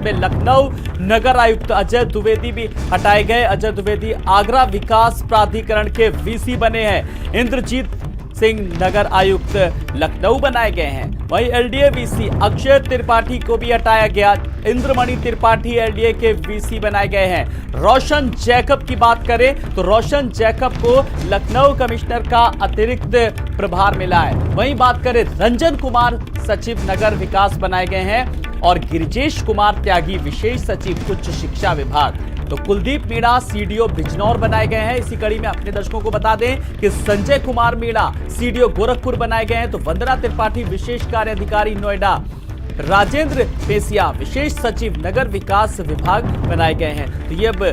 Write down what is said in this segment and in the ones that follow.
में लखनऊ नगर आयुक्त अजय द्विवेदी भी हटाए गए। अजय द्विवेदी आगरा विकास प्राधिकरण के वीसी बने हैं। इंद्रजीत सिंह नगर आयुक्त लखनऊ बनाए गए हैं। वहीं एलडीए वीसी अक्षय त्रिपाठी को भी हटाया गया। इंद्रमणि त्रिपाठी एलडीए के वीसी बनाए गए हैं। रोशन जैकब की बात करें तो रोशन जैकब को लखनऊ कमिश्नर का अतिरिक्त प्रभार मिला है। वहीं बात करें रंजन कुमार सचिव नगर विकास बनाए गए हैं और गिरिजेश कुमार त्यागी विशेष सचिव उच्च शिक्षा विभाग। तो कुलदीप मीणा सीडीओ बिजनौर बनाए गए हैं। इसी कड़ी में अपने दर्शकों को बता दें कि संजय कुमार मीणा सीडीओ गोरखपुर बनाए गए हैं। तो वंदना त्रिपाठी विशेष कार्य अधिकारी नोएडा, राजेंद्र पेसिया विशेष सचिव नगर विकास विभाग बनाए गए हैं। तो ये अब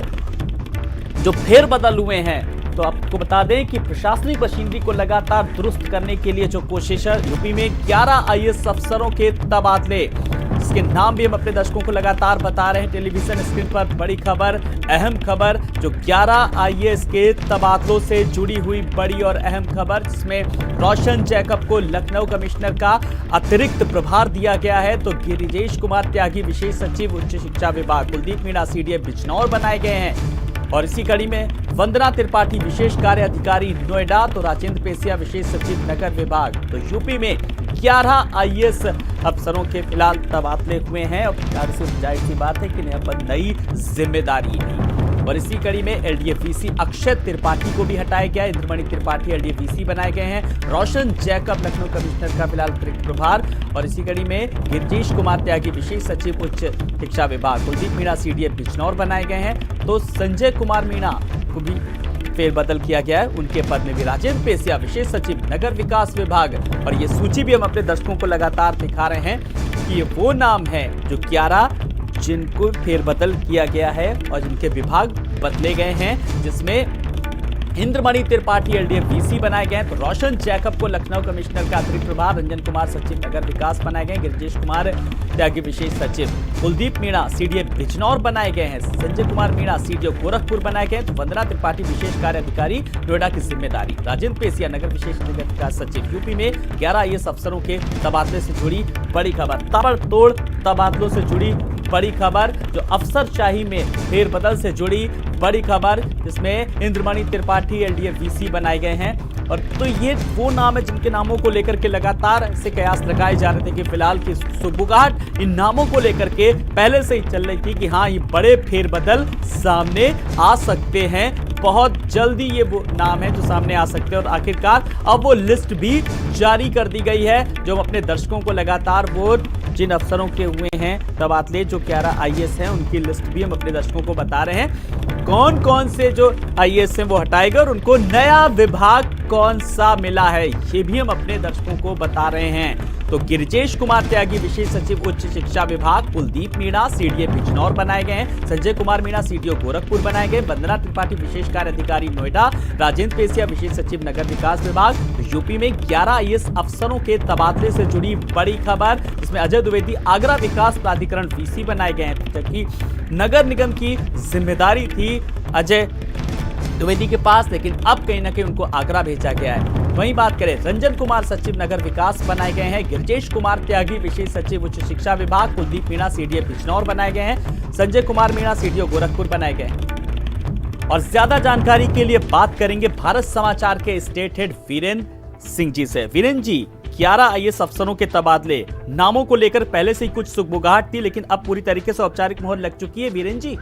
जो फेरबदल हुए हैं, तो आपको बता दें कि प्रशासनिक मशीनरी को लगातार दुरुस्त करने के लिए जो कोशिश है, यूपी में 11 आईएएस अफसरों के तबादले, इसके नाम भी हम अपने दर्शकों को लगातार बता रहे हैं। टेलीविजन स्क्रीन पर बड़ी खबर, अहम खबर, जो 11 आईएएस के तबादलों से जुड़ी हुई बड़ी और अहम खबर, जिसमें रोशन जैकब को लखनऊ कमिश्नर का अतिरिक्त प्रभार दिया गया है। तो गिरिजेश कुमार त्यागी विशेष सचिव उच्च शिक्षा विभाग, कुलदीप मीणा सीडीए बिजनौर बनाए गए हैं। और इसी कड़ी में वंदना त्रिपाठी विशेष कार्य अधिकारी नोएडा, तो राजेंद्र पेसिया विशेष सचिव नगर विभाग। तो यूपी में 11 आईएएस अफसरों के फिलहाल तबादले हुए हैं और जाहिर सी बात है कि नई जिम्मेदारी भी। और इसी कड़ी में एलडीए वीसी अक्षय त्रिपाठी को भी हटाया गया। इंद्रमणि त्रिपाठी एलडीए वीसी बनाए गए हैं। रोशन जैकब लखनऊ कमिश्नर का फिलहाल अतिरिक्त प्रभार। और इसी कड़ी में गिरिजेश कुमार त्यागी विशेष सचिव उच्च शिक्षा विभाग, कुलदीप मीणा सीडीए बिजनौर बनाए गए हैं। तो संजय कुमार मीणा को भी फेरबदल किया गया है। उनके पद में भी राजेंद्र पेसिया विशेष सचिव नगर विकास विभाग। और ये सूची भी हम अपने दर्शकों को लगातार दिखा रहे हैं कि ये वो नाम है जो 11 जिनको फेरबदल किया गया है और जिनके विभाग बदले गए हैं, जिसमें इंद्रमणि त्रिपाठी एलडीए वीसी बनाए गए हैं। तो रोशन जैकब को लखनऊ कमिश्नर का अतिरिक्त प्रभार, रंजन कुमार सचिव नगर विकास बनाए गए, गिरिजेश कुमार त्यागी विशेष सचिव, कुलदीप मीणा सीडीए बिजनौर बनाए गए हैं, संजय कुमार मीणा सीडीओ गोरखपुर बनाए गए। तो वंदना त्रिपाठी विशेष कार्य अधिकारी नोएडा की जिम्मेदारी, राजेंद्र पेसिया नगर विशेष नगर विकास सचिव। यूपी में 11 आईएएस अफसरों के तबादले से जुड़ी बड़ी खबर, ताबड़तोड़ तबादलों से जुड़ी बड़ी खबर, जो अफसरशाही में फेरबदल से जुड़ी बड़ी खबर, जिसमें इंद्रमणि त्रिपाठी एलडीए वीसी बनाए गए हैं। और तो ये वो नाम है जिनके नामों को लेकर के लगातार ऐसे कयास लगाए जा रहे थे कि फिलहाल की सुगबुगाहट इन नामों को लेकर के पहले से ही चल रही थी कि हाँ, ये बड़े फेरबदल सामने आ सकते हैं। बहुत जल्दी ये वो नाम है जो सामने आ सकते हैं। और आखिरकार अब वो लिस्ट भी जारी कर दी गई है, जो हम अपने दर्शकों को लगातार वो जिन अफसरों के हुए हैं तबादले, जो 11 आईएएस हैं, उनकी लिस्ट भी हम अपने दर्शकों को बता रहे हैं। कौन कौन से जो आईएएस हैं वो हटाए गए और उनको नया विभाग कौन सा मिला है, ये भी हम अपने दर्शकों को बता रहे हैं। तो गिरिजेश कुमार त्यागी विशेष सचिव उच्च शिक्षा विभाग, कुलदीप मीणा सीडीए बिजनौर बनाए गए हैं, संजय कुमार मीणा सीडीओ गोरखपुर बनाए गए, वंदना त्रिपाठी विशेष कार्य अधिकारी नोएडा, राजेंद्र पेसिया विशेष सचिव नगर विकास विभाग। यूपी में 11 आईएएस अफसरों के तबादले से जुड़ी बड़ी खबर, जिसमें अजय द्विवेदी आगरा विकास प्राधिकरण वीसी बनाए गए हैं, जबकि नगर निगम की जिम्मेदारी थी अजय द्विवेदी के पास, लेकिन अब कहीं ना कहीं उनको आगरा भेजा गया है। वहीं बात करें रंजन कुमार सचिव नगर विकास बनाए गए हैं, गिरिजेश कुमार त्यागी विशेष सचिव उच्च शिक्षा विभाग, कुलदीप मीणा सीडीए बिजनौर बनाए गए हैं, संजय कुमार मीणा सीडीओ गोरखपुर बनाए गए हैं। और ज्यादा जानकारी के लिए बात करेंगे भारत समाचार के स्टेट हेड वीरेंद्र सिंह जी से। वीरेंद्र जी, 11 आईएएस अफसरों के तबादले, नामों को लेकर पहले से ही कुछ सुगबुगाहट थी, लेकिन अब पूरी तरीके से औपचारिक मोहर लग चुकी है। वीरेंद्र जी,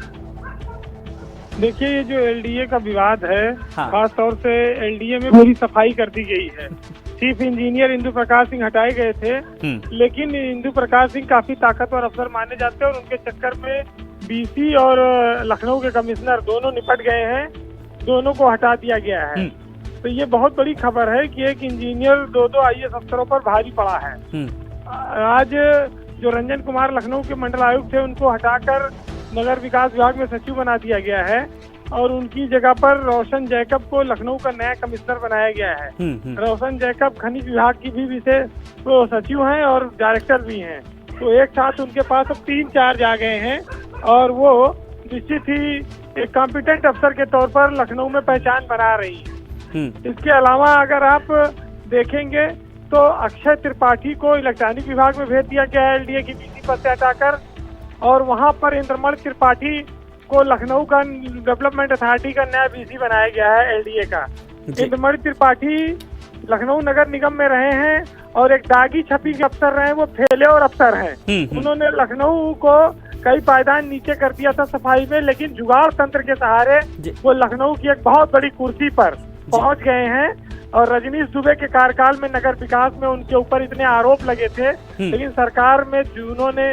देखिए, ये जो एलडीए का विवाद है, हाँ। खास तौर से एलडीए में पूरी सफाई कर दी गई है। चीफ इंजीनियर इंदु प्रकाश सिंह हटाए गए थे, लेकिन इंदु प्रकाश सिंह काफी ताकतवर अफसर माने जाते हैं और उनके चक्कर में बीसी और लखनऊ के कमिश्नर दोनों निपट गए हैं, दोनों को हटा दिया गया है। तो ये बहुत बड़ी खबर है कि एक इंजीनियर दो आईएएस अफसरों पर भारी पड़ा है। आज जो रंजन कुमार लखनऊ के मंडल आयुक्त थे, उनको हटाकर नगर विकास विभाग में सचिव बना दिया गया है और उनकी जगह पर रोशन जैकब को लखनऊ का नया कमिश्नर बनाया गया है। रोशन जैकब खनिज विभाग की भी विशेष तो सचिव हैं और डायरेक्टर भी हैं। तो एक साथ उनके पास अब 3 चार्ज आ गए हैं और वो निश्चित ही एक कॉम्पिटेंट अफसर के तौर पर लखनऊ में पहचान बना रही है। इसके अलावा अगर आप देखेंगे तो अक्षय त्रिपाठी को इलेक्ट्रॉनिक विभाग में भेज दिया गया है एलडीए की वीसी पद से हटाकर। और वहां पर इंद्रमणि त्रिपाठी को लखनऊ का डेवलपमेंट अथॉरिटी का नया बीसी बनाया गया है एलडीए का। इंद्रमणि त्रिपाठी लखनऊ नगर निगम में रहे हैं और एक दागी छपी के अफसर रहे हैं, वो फेले और अफसर हैं। उन्होंने लखनऊ को कई पायदान नीचे कर दिया था सफाई में, लेकिन जुगाड़ तंत्र के सहारे वो लखनऊ की एक बहुत बड़ी कुर्सी पर पहुंच गए हैं। और रजनीश दुबे के कार्यकाल में नगर विकास में उनके ऊपर इतने आरोप लगे थे, लेकिन सरकार में जिन्होंने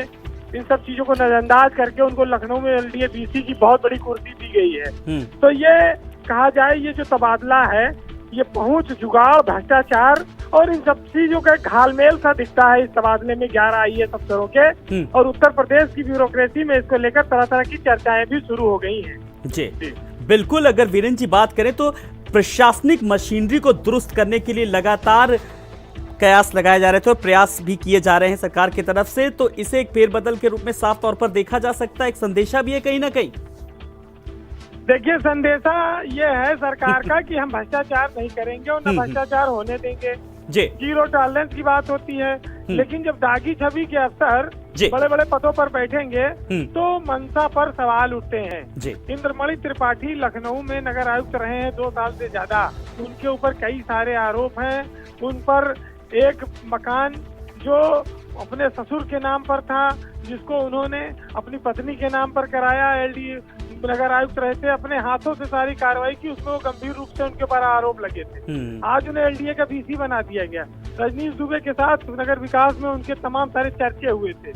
इन सब चीजों को नजरअंदाज करके उनको लखनऊ में एलडीए बीसी की बहुत बड़ी कुर्सी दी गई है। तो ये कहा जाए, ये जो तबादला है ये पहुंच, जुगाड़, भ्रष्टाचार और इन सब चीजों का घालमेल सा दिखता है इस तबादले में 11 आईएएस अफसरों के। और उत्तर प्रदेश की ब्यूरोक्रेसी में इसको लेकर तरह तरह की चर्चाएं भी शुरू हो गई हैं। जी बिल्कुल, अगर वीरेंद्र जी बात करें तो प्रशासनिक मशीनरी को दुरुस्त करने के लिए लगातार कयास लगाए जा रहे थे और प्रयास भी किए जा रहे हैं सरकार की तरफ से, तो इसे एक फेरबदल के रूप में साफ तौर पर देखा जा सकता है, एक संदेशा भी है कहीं ना कहीं। देखिए, संदेशा ये है सरकार का कि हम भ्रष्टाचार नहीं करेंगे और न भ्रष्टाचार होने देंगे। जीरो टॉलरेंस की बात होती है, लेकिन जब दागी छवि के अफसर बड़े बड़े पदों पर बैठेंगे तो मंशा पर सवाल उठते हैं। इंद्रमणि त्रिपाठी लखनऊ में नगर आयुक्त रहे हैं 2 साल से ज्यादा, उनके ऊपर कई सारे आरोप हैं। उन पर एक मकान जो अपने ससुर के नाम पर था, जिसको उन्होंने अपनी पत्नी के नाम पर कराया, एलडी नगर आयुक्त रहते अपने हाथों से सारी कार्रवाई की, उसमें वो गंभीर रूप से उनके ऊपर आरोप लगे थे। आज उन्हें एलडीए का बीसी बना दिया गया। रजनीश दुबे के साथ नगर विकास में उनके तमाम सारे चर्चे हुए थे।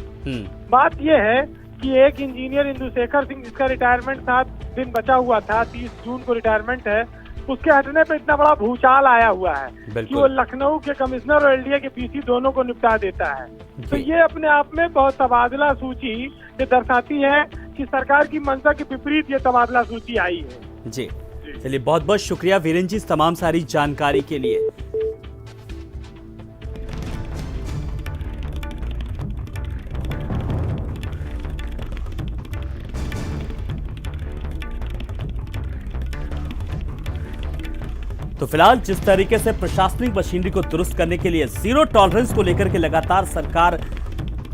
बात यह है कि एक इंजीनियर इंदुशेखर सिंह, जिसका रिटायरमेंट 7 दिन बचा हुआ था, 30 जून को रिटायरमेंट है, उसके हटने पे इतना बड़ा भूचाल आया हुआ है कि वो लखनऊ के कमिश्नर और एलडीए के बीसी दोनों को निपटा देता है। तो ये अपने आप में बहुत तबादला सूची ये दर्शाती है कि सरकार की मंशा के विपरीत ये तबादला सूची आई है। जी चलिए, बहुत बहुत शुक्रिया वीरेंद्र जी इस तमाम सारी जानकारी के लिए। तो फिलहाल जिस तरीके से प्रशासनिक मशीनरी को दुरुस्त करने के लिए जीरो टॉलरेंस को लेकर के लगातार सरकार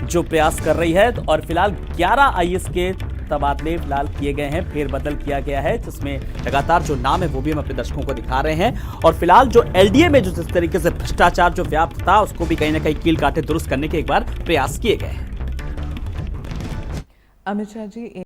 जो प्रयास कर रही है, और फिलहाल 11 आईएएस के तबादले फिलहाल किए गए हैं, फेरबदल किया गया है, जिसमें लगातार जो नाम है वो भी हम अपने दर्शकों को दिखा रहे हैं। और फिलहाल जो एलडीए में जो जिस तरीके से भ्रष्टाचार जो व्याप्त था, उसको भी कहीं ना कहीं कील काटे दुरुस्त करने के एक बार प्रयास किए गए हैं। अमित शाह जी